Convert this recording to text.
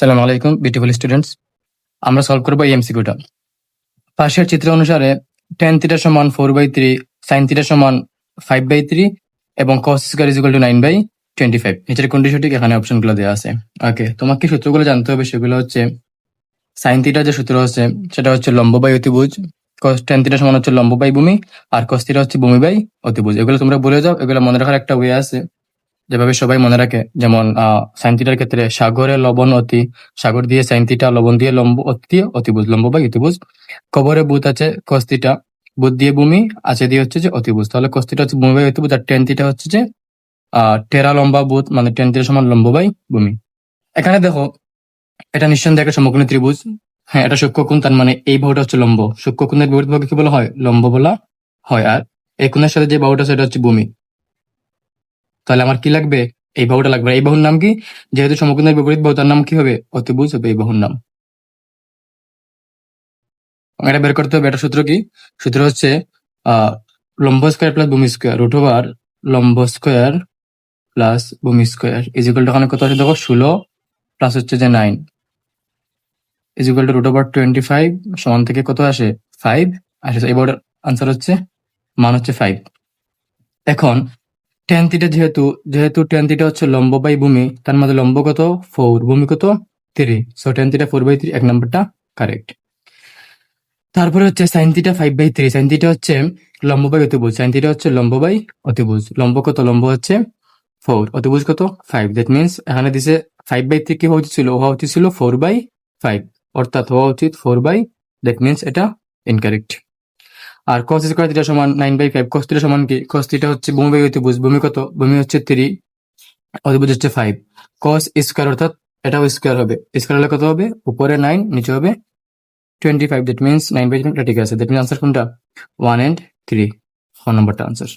সালামু আলাইকুম beautiful students. আমরা সলভ করবো এই এমসিকিউটা। পাশের চিত্র অনুসারে tan থিটা সমান 4/3, sin থিটা সমান 5/3 এবং cos square is equal two 9/25। নিচের কোনটি সঠিক? এখানে অপশনগুলো দেওয়া আছে। ওকে, তোমাকে সূত্রগুলো জানতে হবে। সেগুলো হচ্ছে sin থিটার যে সূত্র আছে সেটা হচ্ছে লম্ব বাই অতিভুজ, tan থিটা সমান হচ্ছে লম্ব বাই ভূমি, আর cos থিটা হচ্ছে ভূমি বাই অতিভুজ। এগুলো তোমরা বলে যাও। এগুলো মনে রাখার একটা ওয়ে আছে, যেভাবে সবাই মনে রাখে। যেমন সাইন থিটার ক্ষেত্রে সাগরে লবণ অতি, সাগর দিয়ে সাইন থিটা, লবণ দিয়ে লম্ব অতি, অতিভুজ লম্ব বাই অতিভুজ। কবরে বুধ আছে cos থিটা, বুধ দিয়ে ভূমি আছে দিয়ে হচ্ছে যে অতিভুজ। তাহলে cos থিটা হচ্ছে ভূমি বাই অতিভুজ, আর tan থিটা হচ্ছে যে টেরা লম্বা বুধ, মানে tan থিটা সমান লম্ব বাই ভূমি। এখানে দেখো, এটা নিঃসন্দেহে একটা সমকোণী ত্রিভুজ। হ্যাঁ, এটা সূক্ষ্মকোণ, তার মানে এই বাহুটা হচ্ছে লম্ব। সূক্ষ্মকোণের বিপরীত বাহুকে কি বলা হয়? লম্ব বলা হয়। আর এই কোণের সাথে যে বাহুটা সেটা হচ্ছে ভূমি। তাহলে আমার কি লাগবে? এই বাহুটা লাগবে। এই বাহুর নাম কি? যেহেতু সমকোণের বিপরীত বাহু, তার নাম কি হবে? অতিভুজ হবে এই বাহুর নাম। এটা বের করতে হবে। এটা সূত্র কি? সূত্র হচ্ছে লম্ব স্কয়ার প্লাস ভূমি স্কয়ার রুট ওভার লম্ব স্কয়ার প্লাস ভূমি স্কয়ার ইজ ইকুয়াল টু, কত আছে দেখো, 16 প্লাস হচ্ছে যে 9 is equal to root over 25 সমান থেকে কত আসে? 5 আসে। এই বাহুটার আনসার হচ্ছে, মান হচ্ছে 5। এখন tan থিটা যেহেতু tan থিটা হচ্ছে লম্ব বাই ভূমি, তার মধ্যে লম্ব কত? 4, ভূমি কত? 3। সো tan থিটা 4/3, এক নম্বরটা কারেক্ট। তারপরে হচ্ছে sin থিটা 5/3। sin থিটা হচ্ছে লম্ব বাই অতিভুজ, sin থিটা হচ্ছে লম্ব বাই অতিভুজ। লম্ব কত? লম্ব হচ্ছে 4, অতিভুজ কত? 5। দ্যাট মিনস এখানে দিছে 5/3, কি হওয়া উচিত ছিল? হওয়া উচিত ছিল 4/5, অর্থাৎ হওয়া উচিত 4/, দ্যাট মিনস এটা ইনকারেক্ট। আর cos স্কয়ার থিটা সমান 9/5। cos থিটা সমান কি? cos থিটা হচ্ছে ভূমি বাই অতিভুজ। ভূমি কত? ভূমি হচ্ছে 3, অতিভুজ হচ্ছে 5। cos স্কয়ার অর্থাৎ এটাও স্কয়ার হবে। স্কয়ার হলে কত হবে? উপরে 9, নিচে হবে 25। That means 9/3। এটা ঠিক আছে। দ্যাট মিনস আনসার কোনটা? 1 and 3, 4 নম্বরটা আনসার।